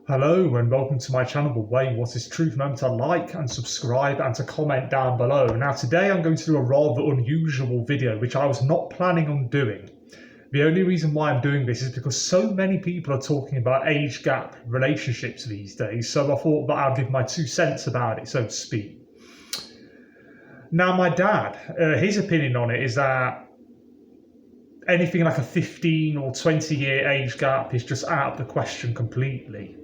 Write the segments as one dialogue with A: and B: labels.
A: Hello and welcome to my channel, The Way What Is Truth. Remember to like and subscribe and to comment down below. Now today I'm going to do a rather unusual video which I was not planning on doing. The only reason why I'm doing this is because so many people are talking about age gap relationships these days, so I thought that I'd give my 2 cents about it, so to speak. Now my dad, his opinion on it is that anything like a 15 or 20 year age gap is just out of the question completely.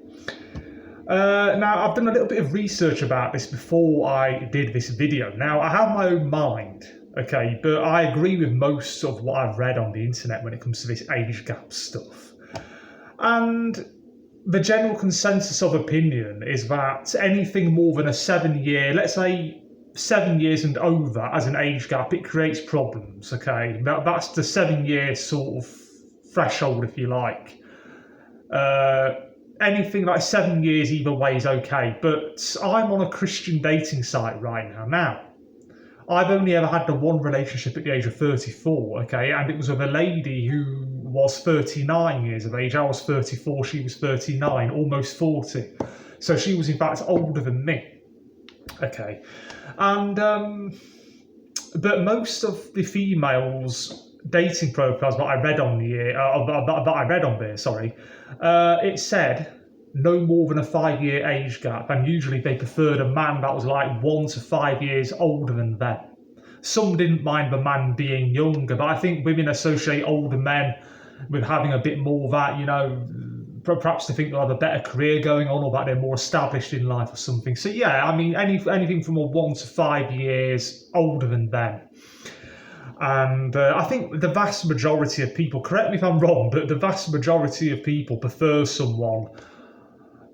A: Now, I've done a little bit of research about this before I did this video. Now, I have my own mind, okay, but I agree with most of what I've read on the internet when it comes to this age gap stuff. And the general consensus of opinion is that anything more than a 7 year, let's say 7 years and over as an age gap, it creates problems, okay? That's the 7 year sort of threshold, if you like. Anything like 7 years either way is okay, but I'm on a Christian dating site right now. Now, I've only ever had the one relationship at the age of 34, okay, and it was with a lady who was 39 years of age. I was 34, she was 39, almost 40. So she was in fact older than me, okay. And, but most of the females' dating profiles that I read on it said no more than a 5 year age gap, and usually they preferred a man that was like 1 to 5 years older than them. Some didn't mind the man being younger, but I think women associate older men with having a bit more of that, you know, perhaps they think they'll have a better career going on, or that they're more established in life or something. So yeah, I mean, anything from a 1 to 5 years older than them. And I think the vast majority of people, correct me if I'm wrong, but the vast majority of people prefer someone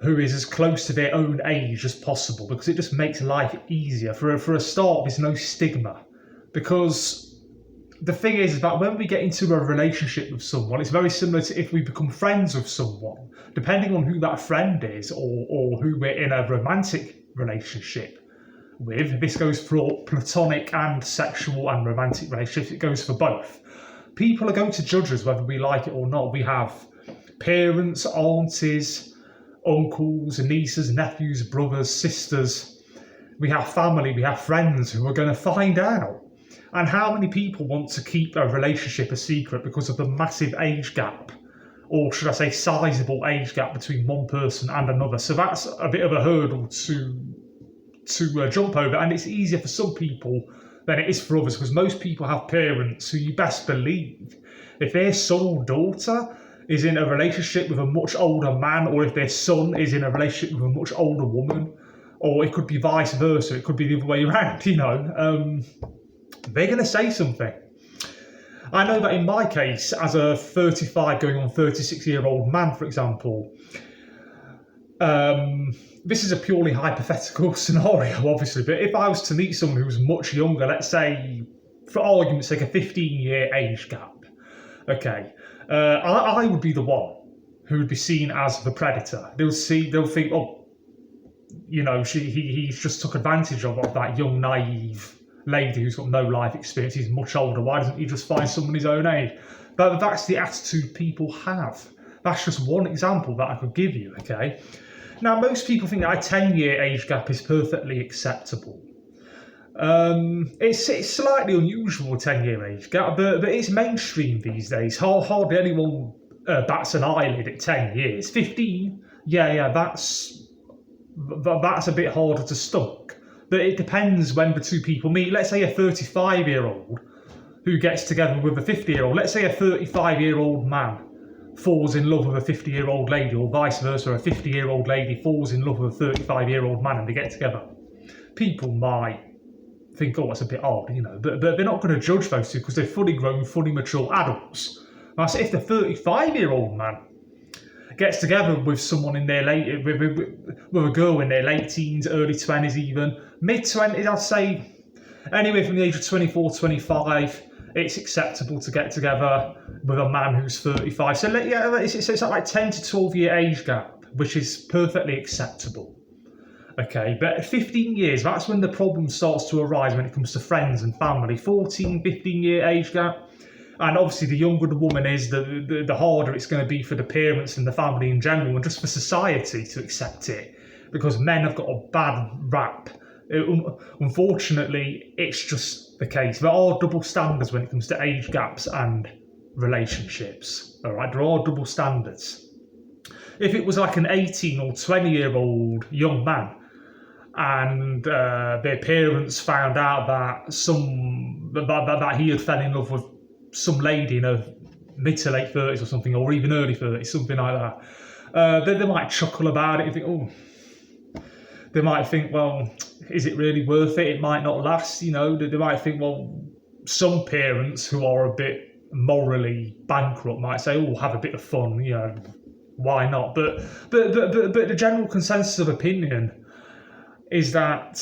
A: who is as close to their own age as possible, because it just makes life easier. For a start, there's no stigma. Because the thing is that when we get into a relationship with someone, it's very similar to if we become friends with someone. Depending on who that friend is, or who we're in a romantic relationship with, this goes for platonic and sexual and romantic relationships, it goes for both. People are going to judge us whether we like it or not. We have parents, aunties, uncles, nieces, nephews, brothers, sisters. We have family, we have friends who are going to find out. And how many people want to keep a relationship a secret because of the massive age gap, or should I say sizable age gap between one person and another? So that's a bit of a hurdle to jump over, and it's easier for some people than it is for others, because most people have parents who you best believe, if their son or daughter is in a relationship with a much older man, or if their son is in a relationship with a much older woman, or it could be vice versa, it could be the other way around, you know, they're going to say something. I know that in my case, as a 35 going on 36-year-old man, for example, this is a purely hypothetical scenario, obviously, but if I was to meet someone who was much younger, let's say, for argument's sake, a 15-year age gap, okay, I would be the one who would be seen as the predator. They'll think, oh, you know, he's just took advantage of that young, naive lady who's got no life experience. He's much older. Why doesn't he just find someone his own age? But that's the attitude people have. That's just one example that I could give you, okay? Now, most people think that a 10-year age gap is perfectly acceptable. It's slightly unusual, a 10-year age gap, but it's mainstream these days. Hardly anyone bats an eyelid at 10 years. 15, yeah, that's a bit harder to stomach. But it depends when the two people meet. Let's say a 35-year-old who gets together with a 50-year-old. Let's say a 35-year-old man falls in love with a 50-year-old lady, or vice versa, a 50-year-old lady falls in love with a 35-year-old man and they get together. People might think, oh, that's a bit odd, you know, but they're not going to judge those two because they're fully grown, fully mature adults. Now, so if the 35-year-old man gets together with someone in their late, with a girl in their late teens, early 20s even, mid-20s, I'd say, anywhere from the age of 24, 25, it's acceptable to get together with a man who's 35. So yeah, it's like 10 to 12 year age gap, which is perfectly acceptable. Okay, but 15 years, that's when the problem starts to arise when it comes to friends and family. 14, 15 year age gap. And obviously, the younger the woman is, the harder it's going to be for the parents and the family in general, and just for society to accept it, because men have got a bad rap. Unfortunately, it's just the case. There are double standards when it comes to age gaps and relationships. All right, there are double standards. If it was like an 18 or 20-year-old young man, and their parents found out that he had fell in love with some lady in her mid to late 30s or something, or even early 30s, something like that, they might chuckle about it and think, oh, they might think, well, is it really worth it? It might not last, you know. They might think, well, some parents who are a bit morally bankrupt might say, oh, have a bit of fun, you know, why not? But the general consensus of opinion is that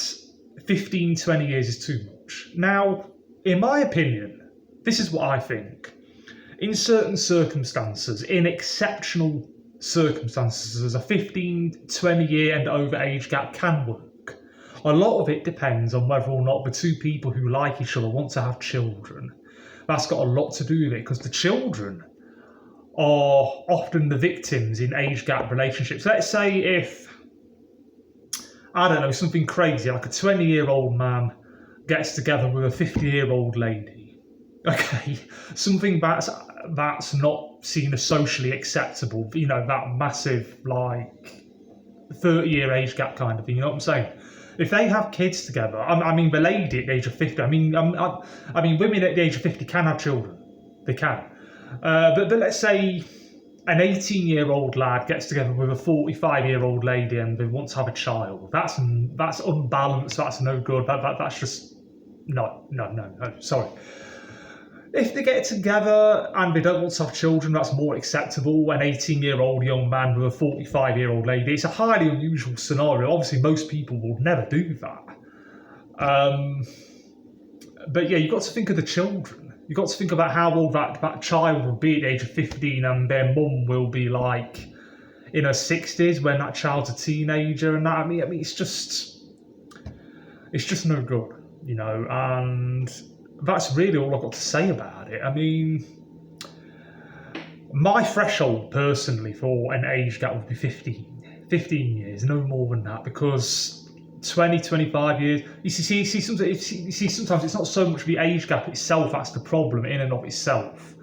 A: 15, 20 years is too much. Now, in my opinion, this is what I think. In certain circumstances, in exceptional circumstances, a 15, 20 year and over age gap can work. A lot of it depends on whether or not the two people who like each other want to have children. That's got a lot to do with it, because the children are often the victims in age gap relationships. Let's say if, I don't know, something crazy, like a 20-year-old man gets together with a 50-year-old lady. Okay, something that's not seen as socially acceptable, you know, that massive, like, 30-year age gap kind of thing, you know what I'm saying? If they have kids together, I mean, the lady at the age of 50, I mean, women at the age of 50 can have children. They can. But let's say an 18-year-old lad gets together with a 45-year-old lady and they want to have a child. That's unbalanced. That's no good. That's just no. Sorry. If they get together and they don't want to have children, that's more acceptable. An 18-year-old young man with a 45-year-old lady. It's a highly unusual scenario. Obviously, most people will never do that. But yeah, you've got to think of the children. You've got to think about how old that child will be at the age of 15, and their mum will be like in her 60s when that child's a teenager, and that. I mean, it's just no good, you know. And that's really all I've got to say about it. I mean, my threshold personally for an age gap would be 15 years, no more than that, because 20, 25 years, you see, sometimes it's not so much the age gap itself that's the problem in and of itself.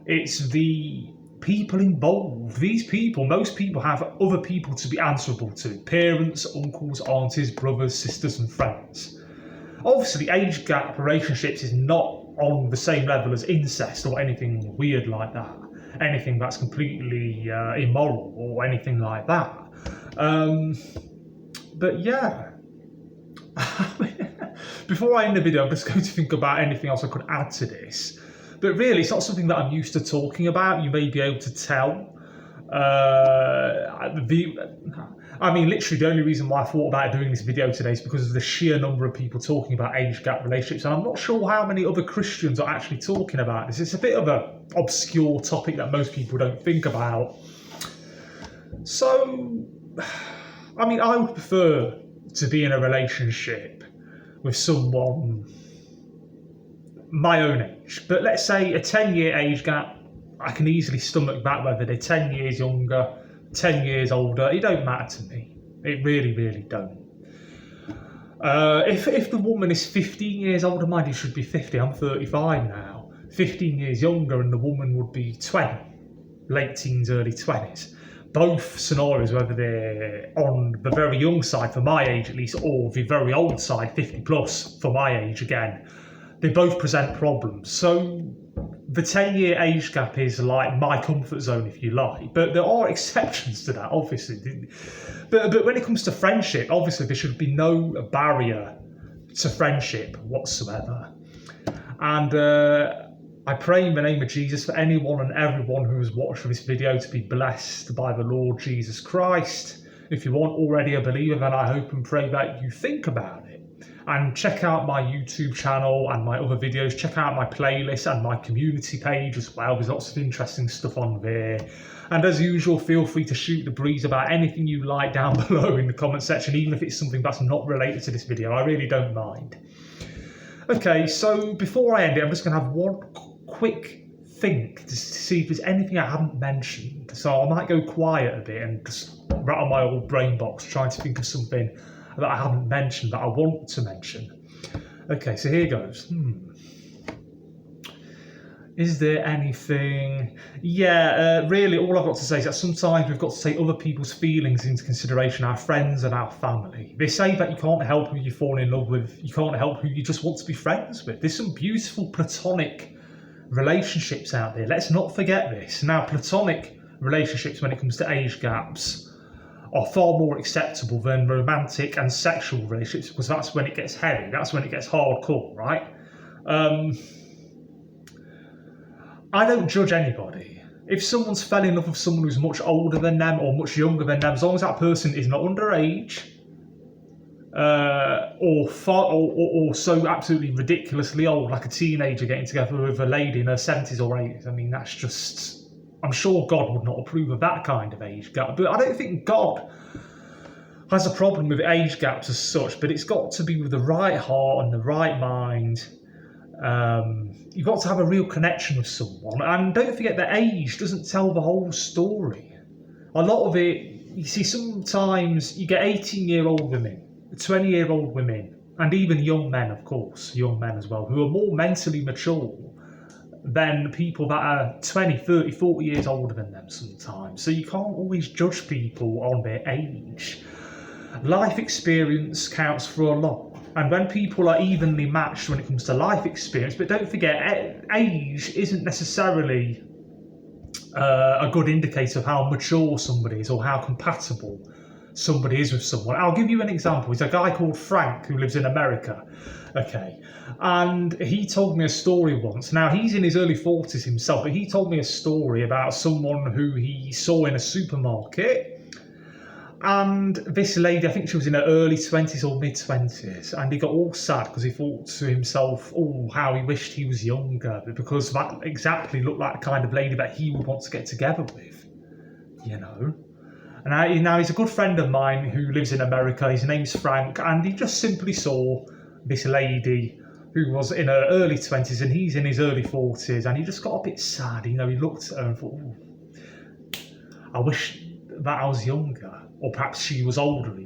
A: It's the people involved. These people, most people have other people to be answerable to. Parents, uncles, aunties, brothers, sisters and friends. Obviously, age gap relationships is not on the same level as incest or anything weird like that. Anything that's completely immoral or anything like that. But yeah, before I end the video, I'm just going to think about anything else I could add to this. But really, it's not something that I'm used to talking about. You may be able to tell. I mean, literally, the only reason why I thought about doing this video today is because of the sheer number of people talking about age gap relationships. And I'm not sure how many other Christians are actually talking about this. It's a bit of an obscure topic that most people don't think about. So, I mean, I would prefer to be in a relationship with someone my own age. But let's say a 10-year age gap, I can easily stomach that, whether they're 10 years younger, 10 years older. It don't matter to me. It really, really don't. If the woman is 15 years older, mind you, should be 50. I'm 35 now. 15 years younger and the woman would be 20. Late teens, early 20s. Both scenarios, whether they're on the very young side for my age at least, or the very old side, 50 plus for my age again, they both present problems. So the 10-year age gap is like my comfort zone, if you like. But there are exceptions to that, obviously. But when it comes to friendship, obviously there should be no barrier to friendship whatsoever. And I pray in the name of Jesus for anyone and everyone who has watched this video to be blessed by the Lord Jesus Christ. If you aren't already a believer, then I hope and pray that you think about it. And check out my YouTube channel and my other videos. Check out my playlist and my community page as well. There's lots of interesting stuff on there. And as usual, feel free to shoot the breeze about anything you like down below in the comment section, even if it's something that's not related to this video. I really don't mind. Okay, so before I end it, I'm just going to have one quick think to see if there's anything I haven't mentioned. So I might go quiet a bit and just rattle my old brain box trying to think of something that I haven't mentioned that I want to mention. Okay, so here goes. Is there anything? Yeah, really all I've got to say is that sometimes we've got to take other people's feelings into consideration, our friends and our family. They say that you can't help who you fall in love with, you can't help who you just want to be friends with. There's some beautiful platonic relationships out there. Let's not forget this. Now, platonic relationships when it comes to age gaps are far more acceptable than romantic and sexual relationships, because that's when it gets heavy, that's when it gets hardcore, right? I don't judge anybody. If someone's fell in love with someone who's much older than them or much younger than them, as long as that person is not underage, or so absolutely ridiculously old, like a teenager getting together with a lady in her 70s or 80s, I mean, that's just... I'm sure God would not approve of that kind of age gap, but I don't think God has a problem with age gaps as such, but it's got to be with the right heart and the right mind. You've got to have a real connection with someone, and don't forget that age doesn't tell the whole story. A lot of it, you see, sometimes you get 18-year-old women, 20-year-old women, and even young men, of course, young men as well, who are more mentally mature than people that are 20, 30, 40 years older than them sometimes. So you can't always judge people on their age. Life experience counts for a lot. And when people are evenly matched when it comes to life experience, but don't forget, age isn't necessarily a good indicator of how mature somebody is or how compatible somebody is with someone. I'll give you an example. There's a guy called Frank who lives in America, okay, and he told me a story once. Now, he's in his early 40s himself, but he told me a story about someone who he saw in a supermarket. And this lady, I think she was in her early 20s or mid 20s, and he got all sad because he thought to himself, oh, how he wished he was younger, because that exactly looked like the kind of lady that he would want to get together with, you know. And now he's a good friend of mine who lives in America. His name's Frank, and he just simply saw this lady who was in her early 20s, and he's in his early 40s, and he just got a bit sad. You know, he looked at her and thought, oh, I wish that I was younger. Or perhaps she was older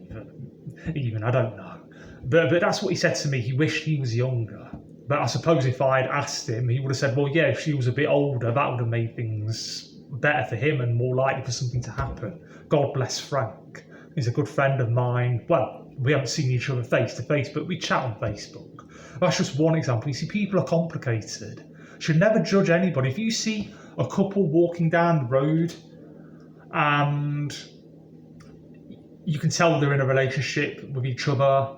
A: even, I don't know. But that's what he said to me, he wished he was younger. But I suppose if I'd asked him, he would have said, well, yeah, if she was a bit older, that would have made things better for him and more likely for something to happen. God bless Frank. He's a good friend of mine. Well, we haven't seen each other face to face, but we chat on Facebook. That's just one example. You see, people are complicated. Should never judge anybody. If you see a couple walking down the road and you can tell they're in a relationship with each other,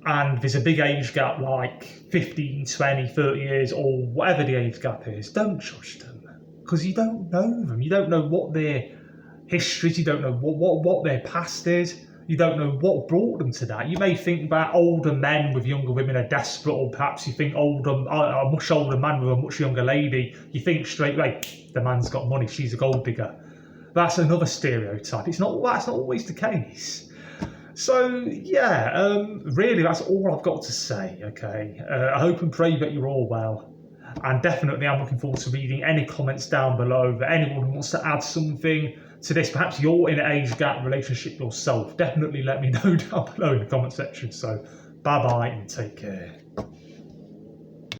A: and there's a big age gap, like 15, 20, 30 years, or whatever the age gap is, don't judge them, because you don't know them. You don't know what their history is, you don't know what their past is, you don't know what brought them to that. You may think that older men with younger women are desperate, or perhaps you think a much older man with a much younger lady, you think straight away, the man's got money, she's a gold digger. That's another stereotype. That's not always the case. So yeah, really that's all I've got to say, okay? I hope and pray that you're all well. And definitely I'm looking forward to reading any comments down below that anyone who wants to add something to this. Perhaps you're in an age gap relationship yourself. Definitely let me know down below in the comment section. So bye-bye and take care.